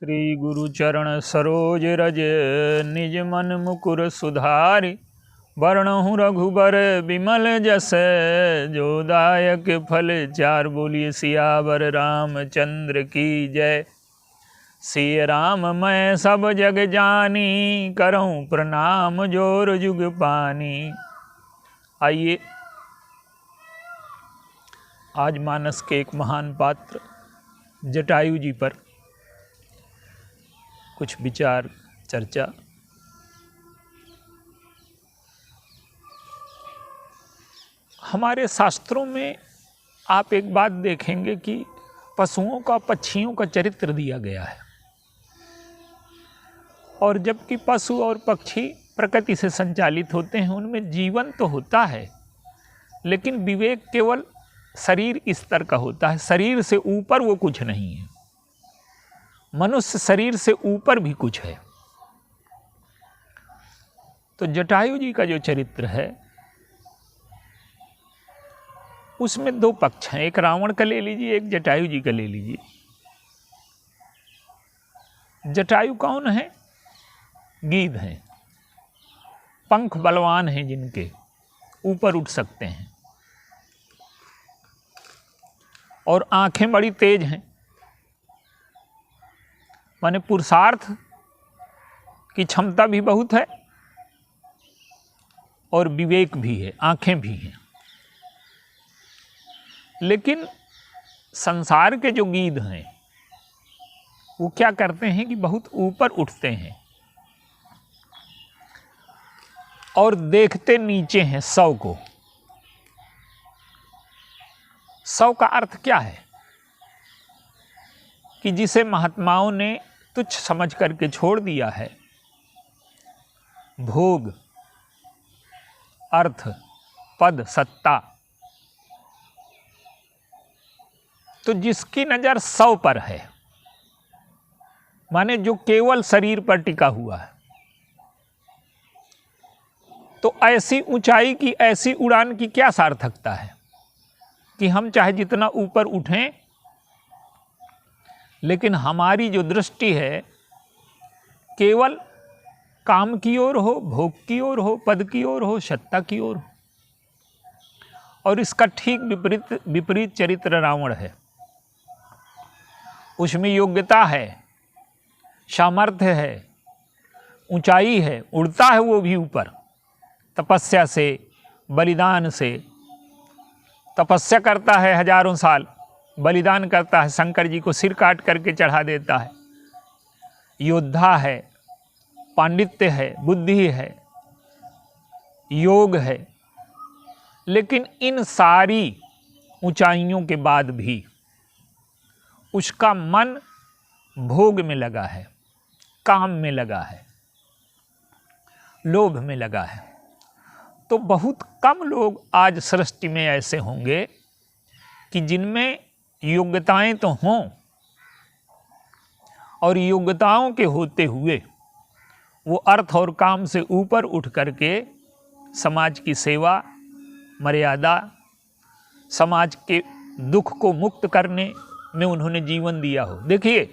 श्री गुरु चरण सरोज रज निज मन मुकुर सुधारि। वर्णहु रघुबर विमल जस जो दायक फल चार। बोलिए सियावर रामचंद्र की जय। सिय राम मैं सब जग जानी, करऊँ प्रणाम जोर जुग पानी। आइए आज मानस के एक महान पात्र जटायु जी पर कुछ विचार चर्चा। हमारे शास्त्रों में आप एक बात देखेंगे कि पशुओं का, पक्षियों का चरित्र दिया गया है। और जबकि पशु और पक्षी प्रकृति से संचालित होते हैं, उनमें जीवन तो होता है, लेकिन विवेक केवल शरीर स्तर का होता है। शरीर से ऊपर वो कुछ नहीं है। मनुष्य शरीर से ऊपर भी कुछ है। तो जटायु जी का जो चरित्र है उसमें दो पक्ष हैं। एक रावण का ले लीजिए, एक जटायु जी का ले लीजिए। जटायु कौन है? गीध हैं, पंख बलवान हैं, जिनके ऊपर उठ सकते हैं और आंखें बड़ी तेज हैं। माने पुरुषार्थ की क्षमता भी बहुत है और विवेक भी है, आंखें भी हैं। लेकिन संसार के जो गीध हैं वो क्या करते हैं कि बहुत ऊपर उठते हैं और देखते नीचे हैं सौ को। सौ का अर्थ क्या है कि जिसे महात्माओं ने तुच्छ समझ करके छोड़ दिया है, भोग, अर्थ, पद, सत्ता, तो जिसकी नजर सौ पर है, माने जो केवल शरीर पर टिका हुआ है, तो ऐसी ऊंचाई की, ऐसी उड़ान की क्या सार्थकता है कि हम चाहे जितना ऊपर उठें, लेकिन हमारी जो दृष्टि है केवल काम की ओर हो, भोग की ओर हो, पद की ओर हो, सत्ता की ओर हो। और इसका ठीक विपरीत चरित्र रावण है। उसमें योग्यता है, सामर्थ्य है, ऊंचाई है, उड़ता है वो भी ऊपर, तपस्या से, बलिदान से। तपस्या करता है हजारों साल, बलिदान करता है, शंकर जी को सिर काट करके चढ़ा देता है। योद्धा है, पांडित्य है, बुद्धि है, योग है। लेकिन इन सारी ऊंचाइयों के बाद भी उसका मन भोग में लगा है, काम में लगा है, लोभ में लगा है। तो बहुत कम लोग आज सृष्टि में ऐसे होंगे कि जिनमें योग्यताएं तो हों और योग्यताओं के होते हुए वो अर्थ और काम से ऊपर उठ करके समाज की सेवा, मर्यादा, समाज के दुख को मुक्त करने में उन्होंने जीवन दिया हो। देखिए,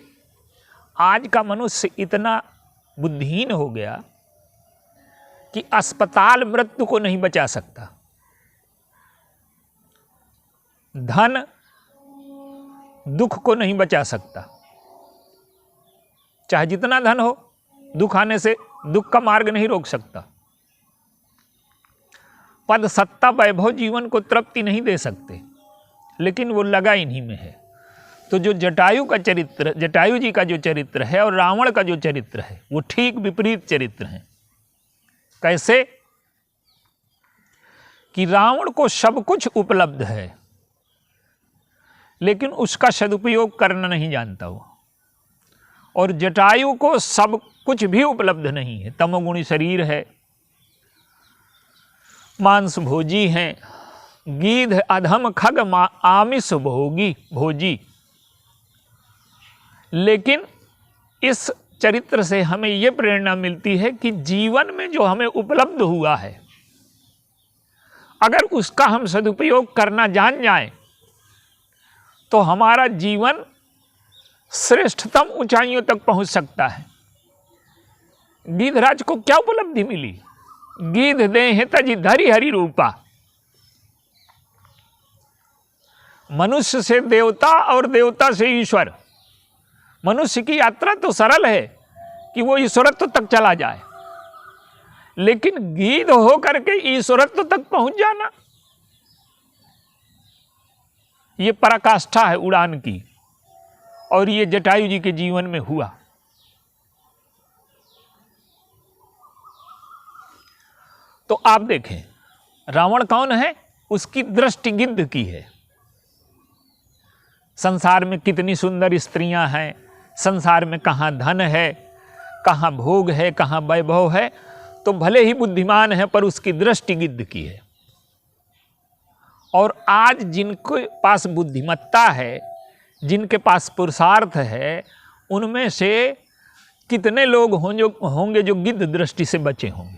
आज का मनुष्य इतना बुद्धिहीन हो गया कि अस्पताल मृत्यु को नहीं बचा सकता, धन दुख को नहीं बचा सकता। चाहे जितना धन हो, दुख आने से दुख का मार्ग नहीं रोक सकता। पद, सत्ता, वैभव जीवन को तृप्ति नहीं दे सकते, लेकिन वो लगा इन्हीं में है। तो जो जटायु का चरित्र, जटायु जी का जो चरित्र है और रावण का जो चरित्र है, वो ठीक विपरीत चरित्र है। कैसे कि रावण को सब कुछ उपलब्ध है, लेकिन उसका सदुपयोग करना नहीं जानता वो। और जटायु को सब कुछ भी उपलब्ध नहीं है। तमोगुणी शरीर है, मांस भोजी हैं, गीध अधम खग आमिष भोजी। लेकिन इस चरित्र से हमें यह प्रेरणा मिलती है कि जीवन में जो हमें उपलब्ध हुआ है, अगर उसका हम सदुपयोग करना जान जाएं तो हमारा जीवन श्रेष्ठतम ऊंचाइयों तक पहुंच सकता है। गिद्धराज को क्या उपलब्धि मिली? गिद्ध देहि तजि धरि हरि रूपा। मनुष्य से देवता और देवता से ईश्वर। मनुष्य की यात्रा तो सरल है कि वो ईश्वरत्व तक चला जाए, लेकिन गिद्ध हो करके ईश्वरत्व तक पहुंच जाना, ये पराकाष्ठा है उड़ान की। और ये जटायु जी के जीवन में हुआ। तो आप देखें, रावण कौन है? उसकी दृष्टि गिद्ध की है। संसार में कितनी सुंदर स्त्रियां हैं, संसार में कहाँ धन है, कहाँ भोग है, कहाँ वैभव है, तो भले ही बुद्धिमान है पर उसकी दृष्टि गिद्ध की है। और आज जिनके पास बुद्धिमत्ता है, जिनके पास पुरुषार्थ है, उनमें से कितने लोग होंगे जो गिद्ध दृष्टि से बचे होंगे।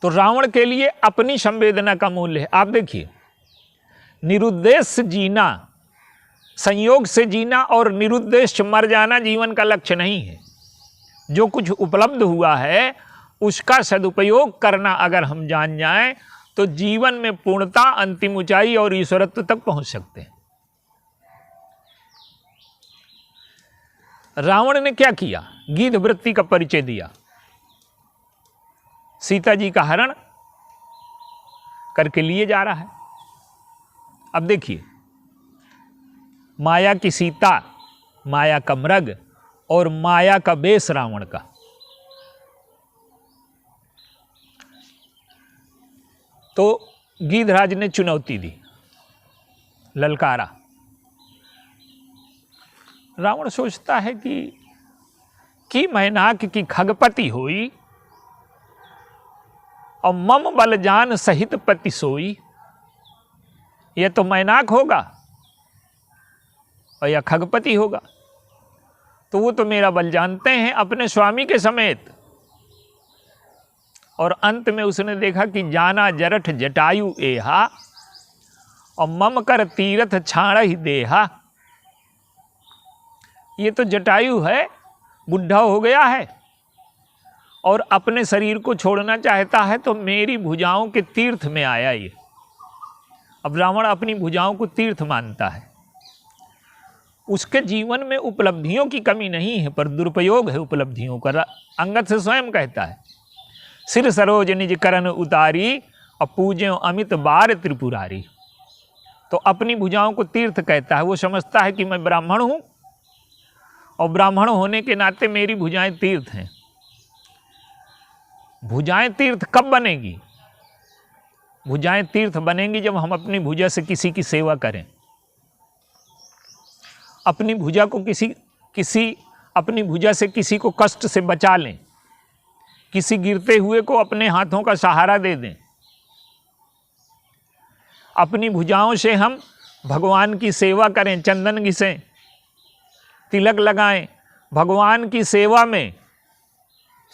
तो रावण के लिए अपनी संवेदना का मूल्य है। आप देखिए, निरुद्देश्य जीना, संयोग से जीना और निरुद्देश्य मर जाना जीवन का लक्ष्य नहीं है। जो कुछ उपलब्ध हुआ है उसका सदुपयोग करना अगर हम जान जाएं तो जीवन में पूर्णता, अंतिम ऊंचाई और ईश्वरत्व तक पहुंच सकते हैं। रावण ने क्या किया? गिद्ध वृत्ति का परिचय दिया। सीता जी का हरण करके लिए जा रहा है। अब देखिए, माया की सीता, माया का मृग और माया का वेश रावण का। तो गिद्धराज ने चुनौती दी, ललकारा। रावण सोचता है कि मैनाक की खगपति होई और मम बल जान सहित पति सोई। यह तो मैनाक होगा और या खगपति होगा, तो वो तो मेरा बल जानते हैं अपने स्वामी के समेत। और अंत में उसने देखा कि जाना जरठ जटायु एहा और मम कर तीरथ छाड़ ही देहा। ये तो जटायु है, बुढ़ा हो गया है और अपने शरीर को छोड़ना चाहता है, तो मेरी भुजाओं के तीर्थ में आया ये। अब रावण अपनी भुजाओं को तीर्थ मानता है। उसके जीवन में उपलब्धियों की कमी नहीं है, पर दुरुपयोग है उपलब्धियों का। अंगद से स्वयं कहता है, सिर सरोज निज करण उतारी और पूज्यो अमित बार त्रिपुरारी। तो अपनी भुजाओं को तीर्थ कहता है। वो समझता है कि मैं ब्राह्मण हूं और ब्राह्मण होने के नाते मेरी भुजाएं तीर्थ हैं। भुजाएं तीर्थ कब बनेगी? भुजाएं तीर्थ बनेंगी जब हम अपनी भुजा से किसी की सेवा करें, अपनी भुजा को अपनी भुजा से किसी को कष्ट से बचा लें, किसी गिरते हुए को अपने हाथों का सहारा दे दें। अपनी भुजाओं से हम भगवान की सेवा करें, चंदन घिसें, तिलक लगाएं। भगवान की सेवा में,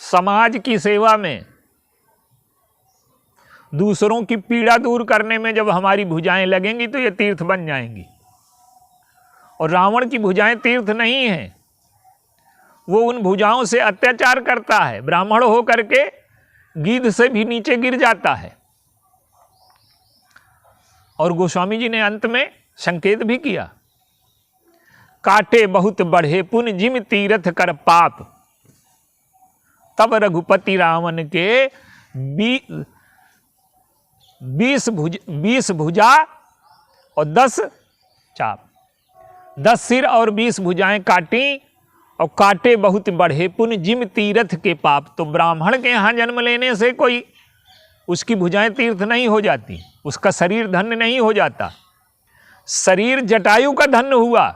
समाज की सेवा में, दूसरों की पीड़ा दूर करने में जब हमारी भुजाएं लगेंगी तो ये तीर्थ बन जाएंगी। और रावण की भुजाएं तीर्थ नहीं हैं। वो उन भुजाओं से अत्याचार करता है, ब्राह्मण हो करके गिद्ध से भी नीचे गिर जाता है। और गोस्वामी जी ने अंत में संकेत भी किया, काटे बहुत बढ़े पुण्य जिम तीरथ कर पाप। तब रघुपति रावण के 20 भुजा और 10 चाप, 10 सिर और 20 भुजाएं काटी और काटे बहुत बढ़े पुण्य जिम तीर्थ के पाप। तो ब्राह्मण के यहाँ जन्म लेने से कोई उसकी भुजाएं तीर्थ नहीं हो जाती, उसका शरीर धन्य नहीं हो जाता। शरीर जटायु का धन्य हुआ,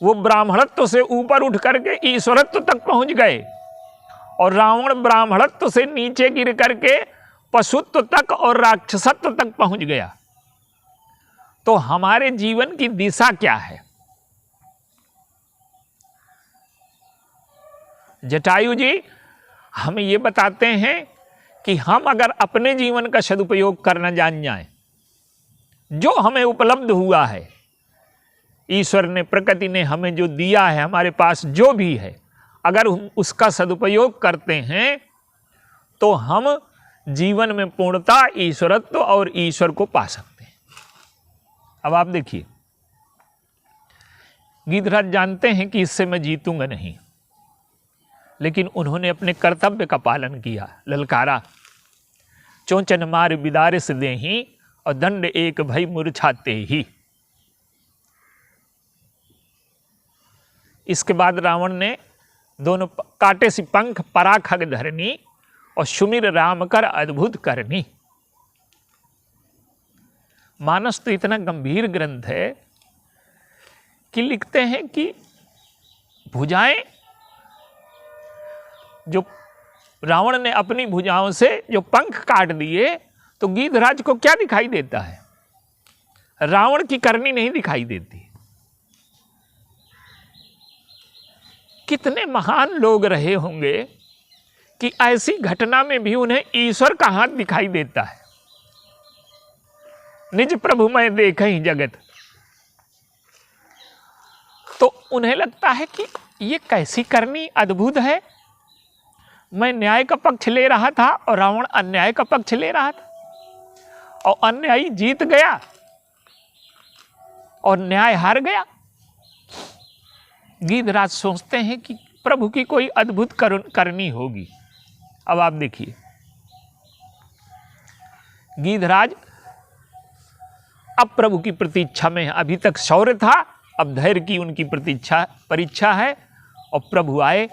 वो ब्राह्मणत्व से ऊपर उठ करके ईश्वरत्व तक पहुंच गए। और रावण ब्राह्मणत्व से नीचे गिर करके पशुत्व तक और राक्षसत्व तक पहुंच गया। तो हमारे जीवन की दिशा क्या है? जटायु जी हमें ये बताते हैं कि हम अगर अपने जीवन का सदुपयोग करना जान जाएं जो हमें उपलब्ध हुआ है, ईश्वर ने, प्रकृति ने हमें जो दिया है, हमारे पास जो भी है, अगर हम उसका सदुपयोग करते हैं तो हम जीवन में पूर्णता, ईश्वरत्व और ईश्वर को पा सकते हैं। अब आप देखिए, गिद्धराज जानते हैं कि इससे मैं जीतूंगा नहीं, लेकिन उन्होंने अपने कर्तव्य का पालन किया। ललकारा, चोंचन मार बिदारिस देही और दंड एक भई मूर्छाते ही। इसके बाद रावण ने दोनों काटे सी पंख पराखग धरनी और सुमिर राम कर अद्भुत करनी। मानस तो इतना गंभीर ग्रंथ है कि लिखते हैं कि भुजाएं, जो रावण ने अपनी भुजाओं से जो पंख काट दिए, तो गिद्धराज को क्या दिखाई देता है? रावण की करनी नहीं दिखाई देती। कितने महान लोग रहे होंगे कि ऐसी घटना में भी उन्हें ईश्वर का हाथ दिखाई देता है। निज प्रभु मैं देख ही जगत, तो उन्हें लगता है कि ये कैसी करनी अद्भुत है। मैं न्याय का पक्ष ले रहा था और रावण अन्याय का पक्ष ले रहा था, और अन्यायी जीत गया और न्याय हार गया। गिद्धराज सोचते हैं कि प्रभु की कोई अद्भुत करनी होगी। अब आप देखिए, गिद्धराज अब प्रभु की प्रतीक्षा में है। अभी तक शौर्य था, अब धैर्य की उनकी परीक्षा है। और प्रभु आए,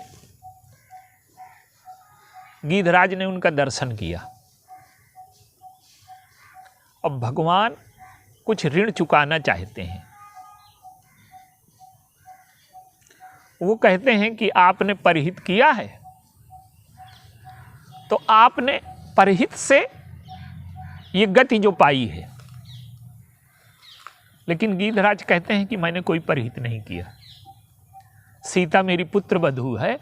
गिद्धराज ने उनका दर्शन किया। अब भगवान कुछ ऋण चुकाना चाहते हैं। वो कहते हैं कि आपने परहित किया है, तो आपने परहित से ये गति जो पाई है। लेकिन गिद्धराज कहते हैं कि मैंने कोई परहित नहीं किया, सीता मेरी पुत्र वधू है।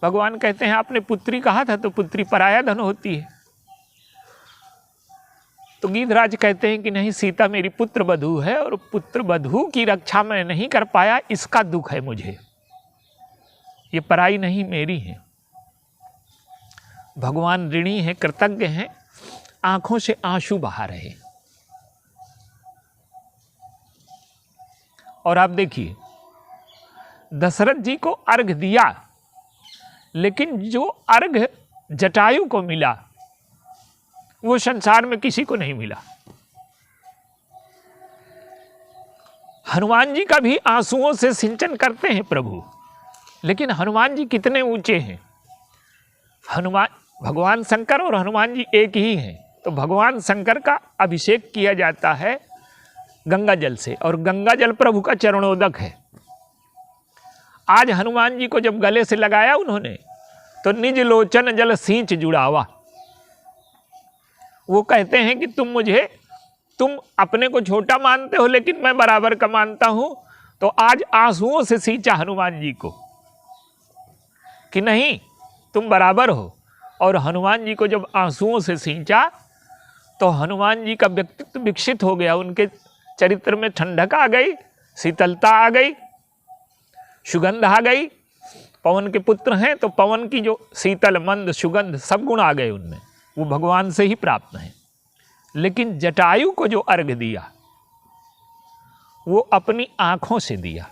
भगवान कहते हैं आपने पुत्री कहा था, तो पुत्री पराया धन होती है। तो गिद्धराज कहते हैं कि नहीं, सीता मेरी पुत्र वधू है और पुत्र वधू की रक्षा मैं नहीं कर पाया, इसका दुख है मुझे। ये पराई नहीं, मेरी है। भगवान ऋणी है, कृतज्ञ हैं, आंखों से आंसू बहा रहे। और आप देखिए, दशरथ जी को अर्घ दिया, लेकिन जो अर्घ जटायु को मिला वो संसार में किसी को नहीं मिला। हनुमान जी का भी आंसुओं से सिंचन करते हैं प्रभु, लेकिन हनुमान जी कितने ऊंचे हैं। भगवान शंकर और हनुमान जी एक ही हैं। तो भगवान शंकर का अभिषेक किया जाता है गंगा जल से, और गंगा जल प्रभु का चरणोदक है। आज हनुमान जी को जब गले से लगाया उन्होंने, तो निज लोचन जल सींच जुड़ावा। वो कहते हैं कि तुम अपने को छोटा मानते हो, लेकिन मैं बराबर का मानता हूं। तो आज आंसुओं से सींचा हनुमान जी को कि नहीं, तुम बराबर हो। और हनुमान जी को जब आंसुओं से सींचा, तो हनुमान जी का व्यक्तित्व विकसित हो गया। उनके चरित्र में ठंडक आ गई, शीतलता आ गई, सुगंध आ गई। पवन के पुत्र हैं, तो पवन की जो शीतल मंद सुगंध सब गुण आ गए उनमें, वो भगवान से ही प्राप्त हैं। लेकिन जटायु को जो अर्घ दिया, वो अपनी आंखों से दिया,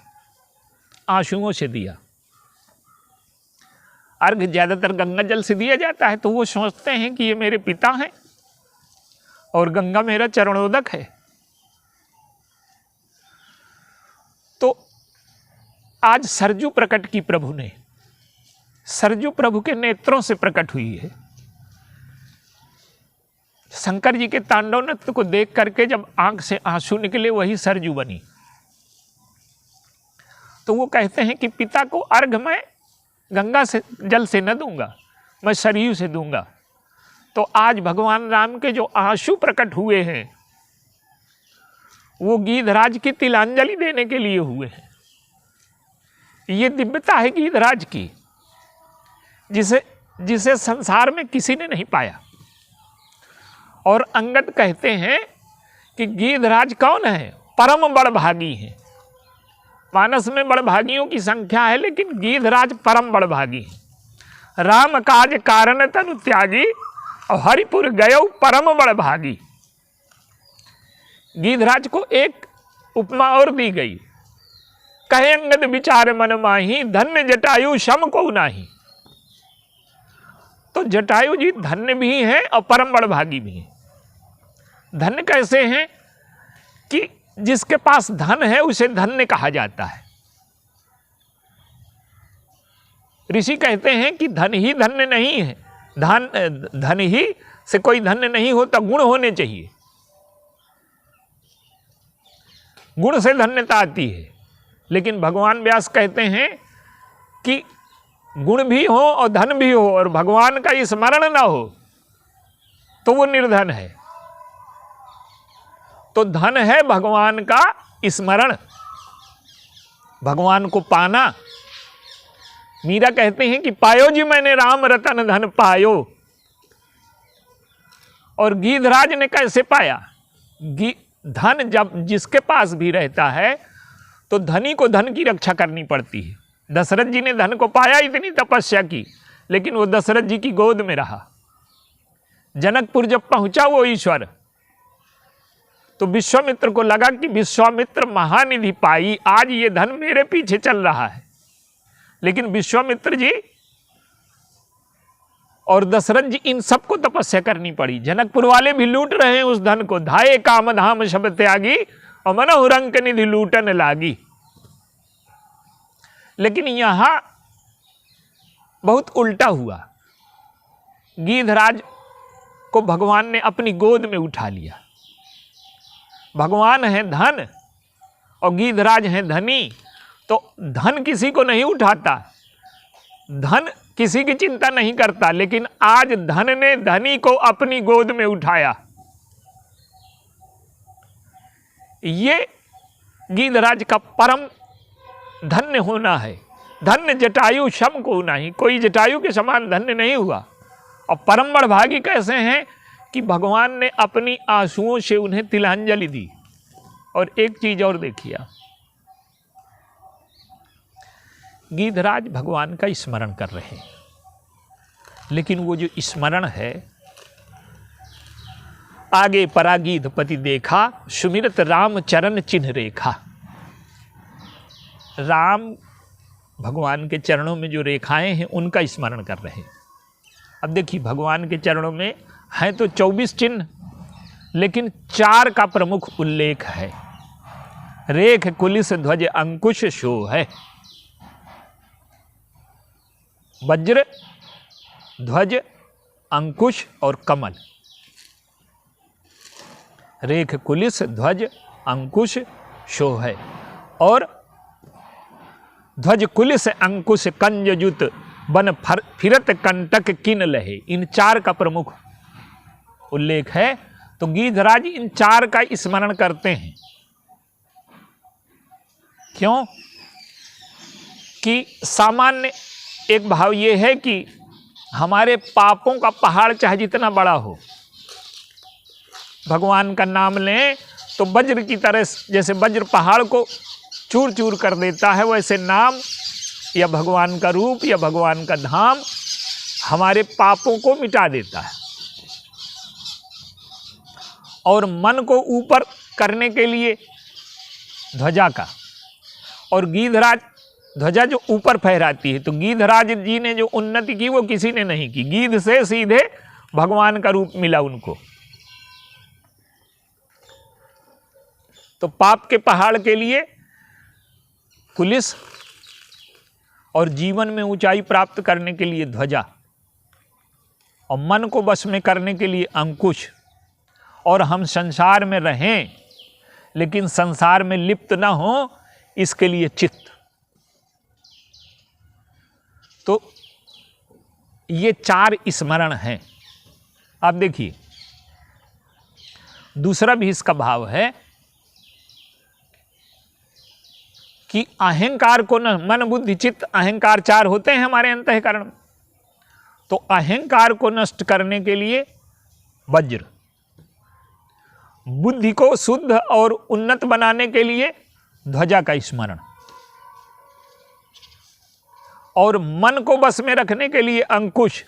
आंसुओं से दिया। अर्घ ज्यादातर गंगा जल से दिया जाता है, तो वो सोचते हैं कि ये मेरे पिता हैं और गंगा मेरा चरणोदक है। तो आज सरजू प्रकट की प्रभु ने, सरजू प्रभु के नेत्रों से प्रकट हुई है। शंकर जी के तांडव नृत्य को देख करके जब आंख से आंसू निकले, वही सरजू बनी। तो वो कहते हैं कि पिता को अर्घ मैं गंगा से जल से न दूंगा, मैं सरयू से दूंगा। तो आज भगवान राम के जो आंसू प्रकट हुए हैं, वो गिद्धराज की तिलांजलि देने के लिए हुए हैं। ये दिव्यता है गिद्धराज की, जिसे संसार में किसी ने नहीं पाया। और अंगद कहते हैं कि गीधराज कौन है? परम बड़भागी हैं। मानस में बड़भागियों की संख्या है, लेकिन गीधराज परम बड़भागी है। राम काज कारण तनु त्यागी, और हरिपुर गयो परम बड़भागी। गीधराज को एक उपमा और दी गई, कहे अंगद विचार मन माही, धन्य जटायु शम को नाही। तो जटायु जी धन्य भी हैं और परम बड़भागी भी हैं। धन्य कैसे हैं कि जिसके पास धन है उसे धन्य कहा जाता है। ऋषि कहते हैं कि धन ही धन्य नहीं है, धन ही से कोई धन्य नहीं होता, गुण होने चाहिए, गुण से धन्यता आती है। लेकिन भगवान व्यास कहते हैं कि गुण भी हो और धन भी हो और भगवान का स्मरण ना हो तो वो निर्धन है। तो धन है भगवान का स्मरण, भगवान को पाना। मीरा कहते हैं कि पायो जी मैंने राम रतन धन पायो। और गीधराज ने कैसे पाया? धन जब जिसके पास भी रहता है तो धनी को धन की रक्षा करनी पड़ती है। दशरथ जी ने धन को पाया, इतनी तपस्या की, लेकिन वो दशरथ जी की गोद में रहा। जनकपुर जब पहुंचा वो ईश्वर, तो विश्वामित्र को लगा कि विश्वामित्र महानिधि पाई, आज ये धन मेरे पीछे चल रहा है। लेकिन विश्वामित्र जी और दशरथ जी, इन सबको तपस्या करनी पड़ी। जनकपुर वाले भी लूट रहे हैं उस धन को, धाये काम धाम शब त्यागी, और मनहु रंक निधि लूटन लागी। लेकिन यहां बहुत उल्टा हुआ। गीधराज को भगवान ने अपनी गोद में उठा लिया। भगवान है धन और गीधराज है धनी, तो धन किसी को नहीं उठाता, धन किसी की चिंता नहीं करता, लेकिन आज धन ने धनी को अपनी गोद में उठाया। ये गीधराज का परम धन्य होना है। धन्य जटायु शम को नहीं, कोई जटायु के समान धन्य नहीं हुआ। और परम बड़भागी कैसे हैं कि भगवान ने अपनी आंसुओं से उन्हें तिलांजलि दी। और एक चीज और देखिए, गीधराज भगवान का स्मरण कर रहे हैं, लेकिन वो जो स्मरण है, आगे परागीधपति देखा, सुमिरत राम चरण चिन्ह रेखा। राम भगवान के चरणों में जो रेखाएं हैं उनका स्मरण कर रहे हैं। अब देखिए, भगवान के चरणों में हैं तो 24 चिन्ह, लेकिन 4 का प्रमुख उल्लेख है। रेख कुलिस ध्वज अंकुश शो है। वज्र, ध्वज, अंकुश और कमल। रेख कुलिस ध्वज अंकुश शो है। और ध्वज कुलिस अंकुश कंजजुत बन फिरत कंटक किन लहे। इन 4 का प्रमुख उल्लेख है। तो गीधराज इन 4 का स्मरण करते हैं। क्यों? कि सामान्य एक भाव ये है कि हमारे पापों का पहाड़ चाहे जितना बड़ा हो, भगवान का नाम लें तो वज्र की तरह, जैसे वज्र पहाड़ को चूर चूर कर देता है, वैसे नाम या भगवान का रूप या भगवान का धाम हमारे पापों को मिटा देता है। और मन को ऊपर करने के लिए ध्वजा का, और गीधराज ध्वजा जो ऊपर फहराती है, तो गीधराज जी ने जो उन्नति की वो किसी ने नहीं की। गीध से सीधे भगवान का रूप मिला उनको। तो पाप के पहाड़ के लिए कुलिस और जीवन में ऊंचाई प्राप्त करने के लिए ध्वजा, और मन को वश में करने के लिए अंकुश, और हम संसार में रहें लेकिन संसार में लिप्त ना हो इसके लिए चित्त। तो ये 4 स्मरण हैं। आप देखिए, दूसरा भी इसका भाव है कि अहंकार को न, मन बुद्धि चित्त अहंकार 4 होते हैं हमारे अंतःकरण में। तो अहंकार को नष्ट करने के लिए वज्र, बुद्धि को शुद्ध और उन्नत बनाने के लिए ध्वजा का स्मरण, और मन को बस में रखने के लिए अंकुश,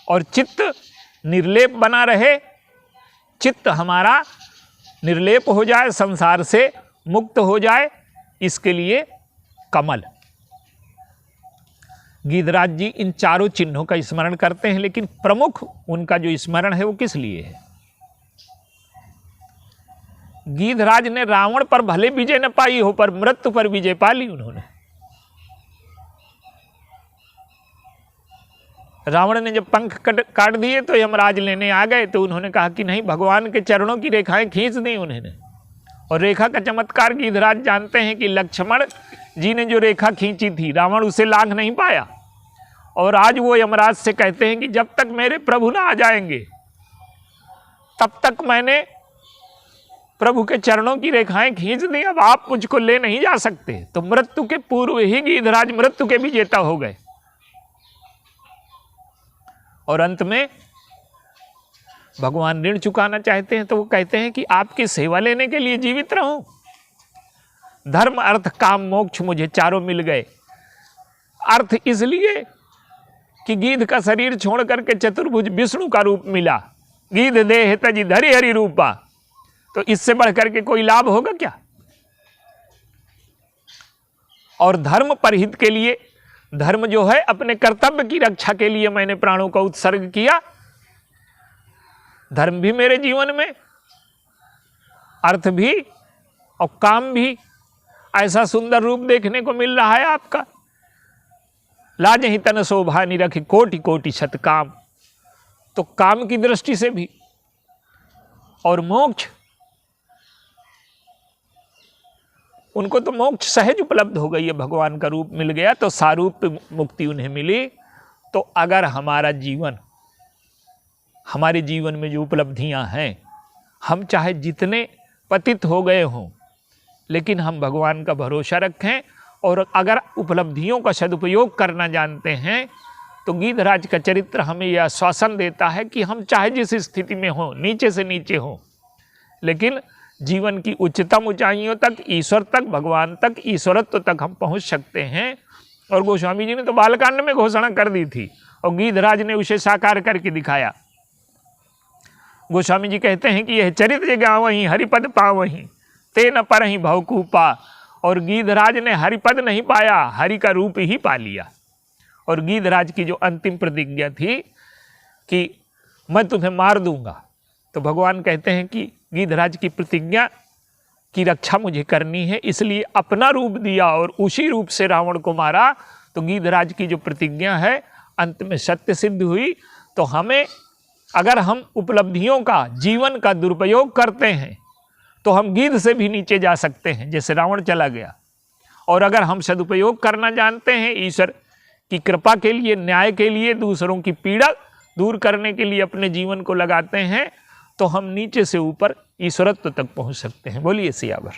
और चित्त निर्लेप बना रहे, चित्त हमारा निर्लेप हो जाए, संसार से मुक्त हो जाए, इसके लिए कमल। गीधराज जी इन चारों चिन्हों का स्मरण करते हैं, लेकिन प्रमुख उनका जो स्मरण है वो किस लिए है? गीधराज ने रावण पर भले विजय न पाई हो, पर मृत्यु पर विजय पा ली उन्होंने। रावण ने जब पंख काट दिए तो यमराज लेने आ गए, तो उन्होंने कहा कि नहीं, भगवान के चरणों की रेखाएं खींच दी उन्होंने। और रेखा का चमत्कार गीधराज जानते हैं कि लक्ष्मण जी ने जो रेखा खींची थी, रावण उसे लांघ नहीं पाया। और आज वो यमराज से कहते हैं कि जब तक मेरे प्रभु ना आ जाएंगे तब तक मैंने प्रभु के चरणों की रेखाएं खींच दी, अब आप मुझको ले नहीं जा सकते। तो मृत्यु के पूर्व ही गीधराज मृत्यु के विजेता हो गए। और अंत में भगवान ऋण चुकाना चाहते हैं, तो वो कहते हैं कि आपकी सेवा लेने के लिए जीवित रहूं। धर्म अर्थ काम मोक्ष मुझे चारों मिल गए। अर्थ इसलिए कि गीध का शरीर छोड़ करके चतुर्भुज विष्णु का रूप मिला। गीध देह तजी धरि हरि रूपा, तो इससे बढ़कर के कोई लाभ होगा क्या? और धर्म परहित के लिए, धर्म जो है अपने कर्तव्य की रक्षा के लिए मैंने प्राणों का उत्सर्ग किया। धर्म भी मेरे जीवन में, अर्थ भी और काम भी। ऐसा सुंदर रूप देखने को मिल रहा है आपका। लाज ही तन शोभा निरखि कोटि कोटि शत काम, तो काम की दृष्टि से भी। और मोक्ष, उनको तो मोक्ष सहज उपलब्ध हो गई है, भगवान का रूप मिल गया तो सारूप मुक्ति उन्हें मिली। तो अगर हमारा जीवन, हमारे जीवन में जो उपलब्धियां हैं, हम चाहे जितने पतित हो गए हों, लेकिन हम भगवान का भरोसा रखें और अगर उपलब्धियों का सदुपयोग करना जानते हैं, तो गीधराज का चरित्र हमें यह आश्वासन देता है कि हम चाहे जिस स्थिति में हों, नीचे से नीचे हों, लेकिन जीवन की उच्चतम ऊंचाइयों तक, ईश्वर तक, भगवान तक, ईश्वरत्व तक हम पहुंच सकते हैं। और गोस्वामी जी ने तो बालकांड में घोषणा कर दी थी और गीधराज ने उसे साकार करके दिखाया। गोस्वामी जी कहते हैं कि यह चरित्र गावहीं हरिपद पावहीं ते न परहीं भवकूपा। और गीधराज ने हरिपद नहीं पाया, हरि का रूप ही पा लिया। और गीधराज की जो अंतिम प्रतिज्ञा थी कि मैं तुम्हें मार दूंगा, तो भगवान कहते हैं कि गीधराज की प्रतिज्ञा की रक्षा मुझे करनी है, इसलिए अपना रूप दिया और उसी रूप से रावण को मारा। तो गीधराज की जो प्रतिज्ञा है अंत में सत्य सिद्ध हुई। तो हमें, अगर हम उपलब्धियों का, जीवन का दुरुपयोग करते हैं, तो हम गीध से भी नीचे जा सकते हैं, जैसे रावण चला गया। और अगर हम सदुपयोग करना जानते हैं, ईश्वर की कृपा के लिए, न्याय के लिए, दूसरों की पीड़ा दूर करने के लिए अपने जीवन को लगाते हैं, तो हम नीचे से ऊपर ईश्वरत्व तक पहुंच सकते हैं। बोलिए सियावर।